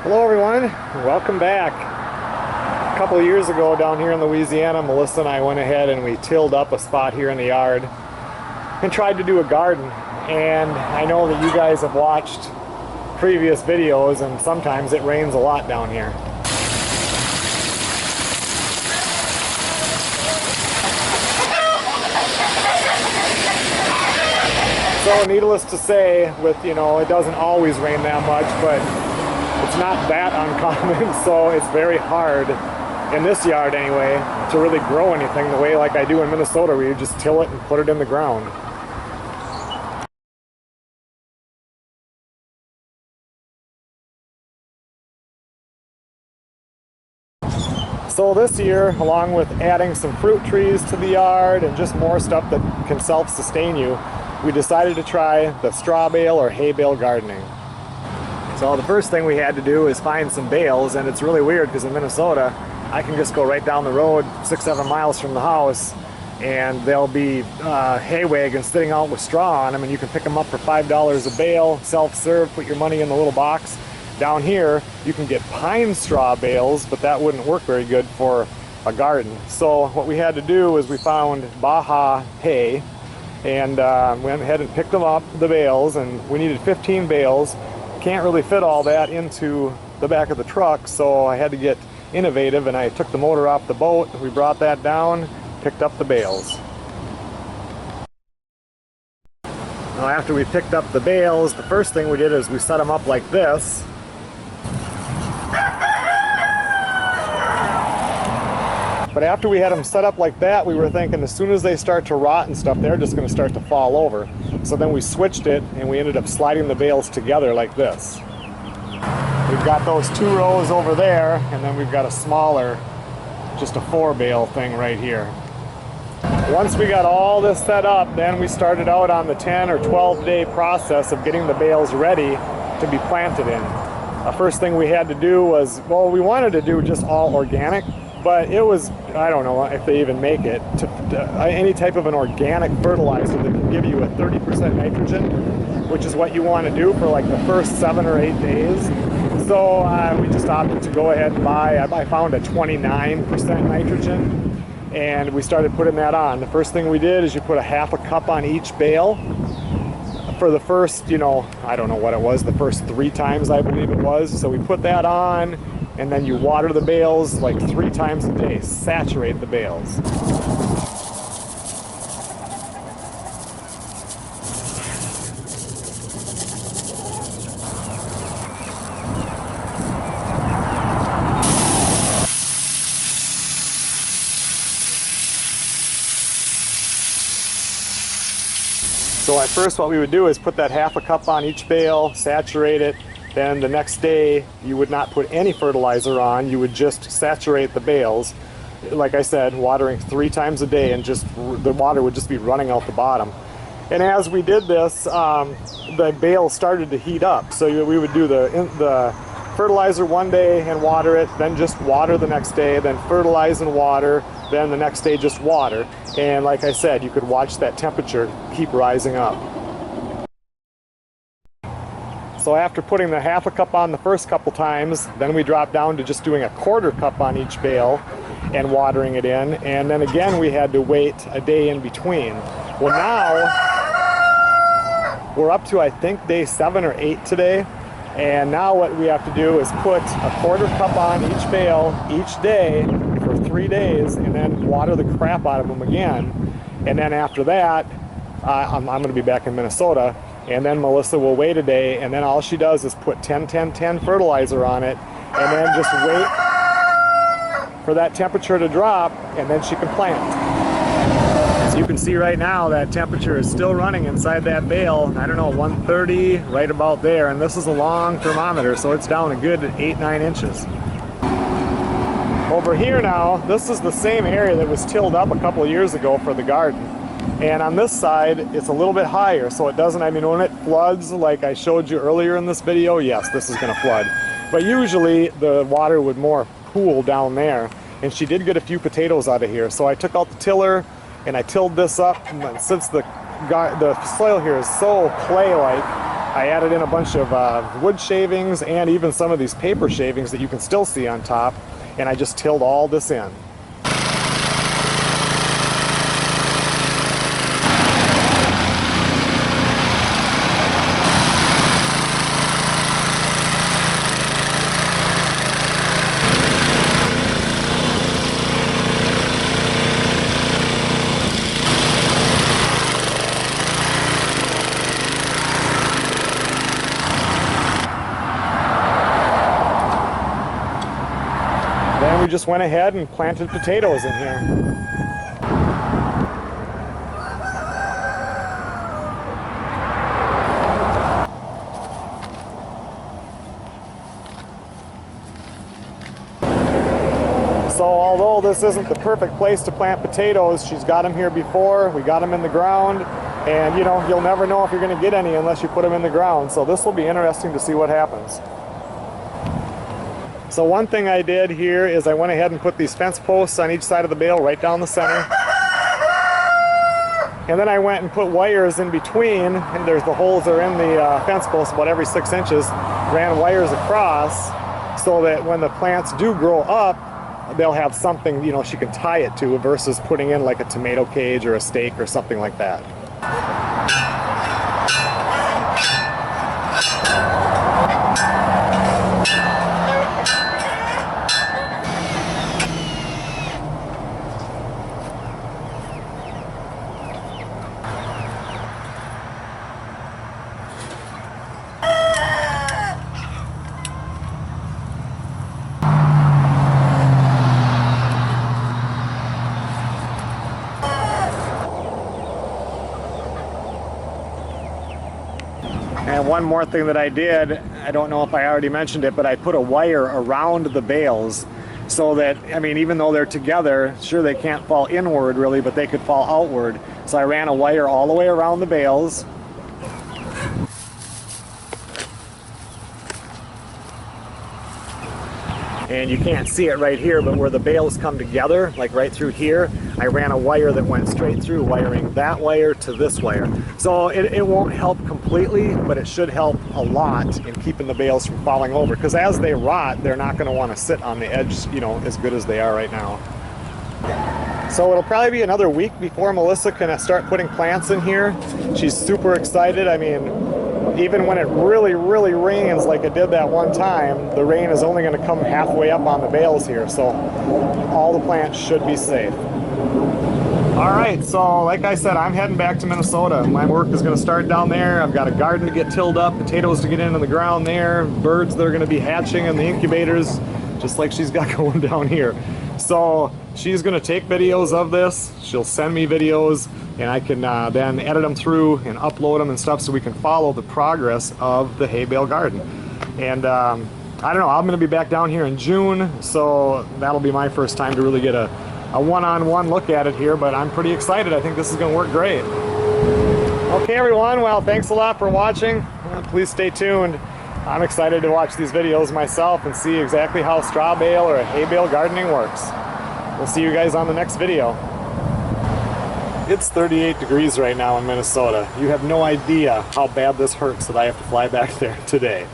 Hello everyone, welcome back. A couple of years ago down here in Louisiana, Melissa and I went ahead and we tilled up a spot here in the yard and tried to do a garden. And I know that you guys have watched previous videos and sometimes it rains a lot down here. So needless to say, it doesn't always rain that much, but it's not that uncommon, so it's very hard, in this yard anyway, to really grow anything the way like I do in Minnesota, where you just till it and put it in the ground. So this year, along with adding some fruit trees to the yard and just more stuff that can self-sustain you, we decided to try the straw bale or hay bale gardening. So the first thing we had to do is find some bales, and it's really weird because in Minnesota I can just go right down the road 6-7 miles from the house and there'll be hay wagons sitting out with straw on them, and you can pick them up for $5 a bale, self-serve, put your money in the little box. Down here you can get pine straw bales, but that wouldn't work very good for a garden. So what we had to do is we found Baja hay and went ahead and picked them up, the bales, and we needed 15 bales. Can't really fit all that into the back of the truck, so I had to get innovative and I took the motor off the boat. We brought that down, picked up the bales. Now after we picked up the bales, the first thing we did is we set them up like this. But after we had them set up like that, we were thinking as soon as they start to rot and stuff, they're just going to start to fall over. So then we switched it and we ended up sliding the bales together like this. We've got those 2 rows over there, and then we've got a smaller, just a 4 bale thing right here. Once we got all this set up, then we started out on the 10 or 12 day process of getting the bales ready to be planted in. The first thing we had to do was, well, we wanted to do just all organic, but it was, I don't know if they even make it, any type of an organic fertilizer that can give you a 30% nitrogen, which is what you want to do for like the first 7 or 8 days. So we just opted to go ahead and I found a 29% nitrogen, and we started putting that on. The first thing we did is you put a half a cup on each bale for the first, I don't know what it was, the first 3 times I believe it was. So we put that on, and then you water the bales like 3 times a day, saturate the bales. So at first what we would do is put that half a cup on each bale, saturate it. Then the next day you would not put any fertilizer on, you would just saturate the bales. Like I said, watering 3 times a day, and just the water would just be running out the bottom. And as we did this, the bales started to heat up. So we would do the fertilizer one day and water it, then just water the next day, then fertilize and water, then the next day just water. And like I said, you could watch that temperature keep rising up. So after putting the half a cup on the first couple times, then we dropped down to just doing a 1/4 cup on each bale and watering it in. And then again, we had to wait a day in between. Well, now we're up to, I think, day 7 or 8 today. And now what we have to do is put a 1/4 cup on each bale each day for 3 days, and then water the crap out of them again. And then after that, I'm going to be back in Minnesota. And then Melissa will wait a day, and then all she does is put 10-10-10 fertilizer on it, and then just wait for that temperature to drop, and then she can plant. As you can see right now, that temperature is still running inside that bale. I don't know, 130, right about there, and this is a long thermometer, so it's down a good 8-9 inches. Over here now, this is the same area that was tilled up a couple of years ago for the garden. And on this side, it's a little bit higher, so it doesn't, when it floods, like I showed you earlier in this video, yes, this is going to flood. But usually the water would more pool down there. And she did get a few potatoes out of here. So I took out the tiller and I tilled this up. And since the soil here is so clay-like, I added in a bunch of wood shavings and even some of these paper shavings that you can still see on top, and I just tilled all this in. Then we just went ahead and planted potatoes in here. So although this isn't the perfect place to plant potatoes, she's got them here before, we got them in the ground, and you know, you'll never know if you're going to get any unless you put them in the ground. So this will be interesting to see what happens. So one thing I did here is I went ahead and put these fence posts on each side of the bale right down the center. And then I went and put wires in between, and there's the holes are in the fence posts about every 6 inches, ran wires across so that when the plants do grow up, they'll have something, you know, she can tie it to versus putting in like a tomato cage or a stake or something like that. And one more thing that I did, I don't know if I already mentioned it, but I put a wire around the bales so that, I mean, even though they're together, sure they can't fall inward really, but they could fall outward. So I ran a wire all the way around the bales. And you can't see it right here, but where the bales come together, like right through here, I ran a wire that went straight through, wiring that wire to this wire. So it won't help completely, but it should help a lot in keeping the bales from falling over. Because as they rot, they're not going to want to sit on the edge, you know, as good as they are right now. So it'll probably be another week before Melissa can start putting plants in here. She's super excited. I mean, even when it really, really rains like it did that one time, the rain is only going to come halfway up on the bales here, so all the plants should be safe. Alright, so like I said, I'm heading back to Minnesota. My work is going to start down there. I've got a garden to get tilled up, potatoes to get into the ground there, birds that are going to be hatching in the incubators, just like she's got going down here. So she's going to take videos of this, she'll send me videos, and I can then edit them through and upload them and stuff so we can follow the progress of the Hay Bale Garden. And I don't know, I'm going to be back down here in June, so that'll be my first time to really get a one-on-one look at it here, but I'm pretty excited. I think this is going to work great. Okay everyone, well thanks a lot for watching. Please stay tuned. I'm excited to watch these videos myself and see exactly how straw bale or hay bale gardening works. We'll see you guys on the next video. It's 38 degrees right now in Minnesota. You have no idea how bad this hurts that I have to fly back there today.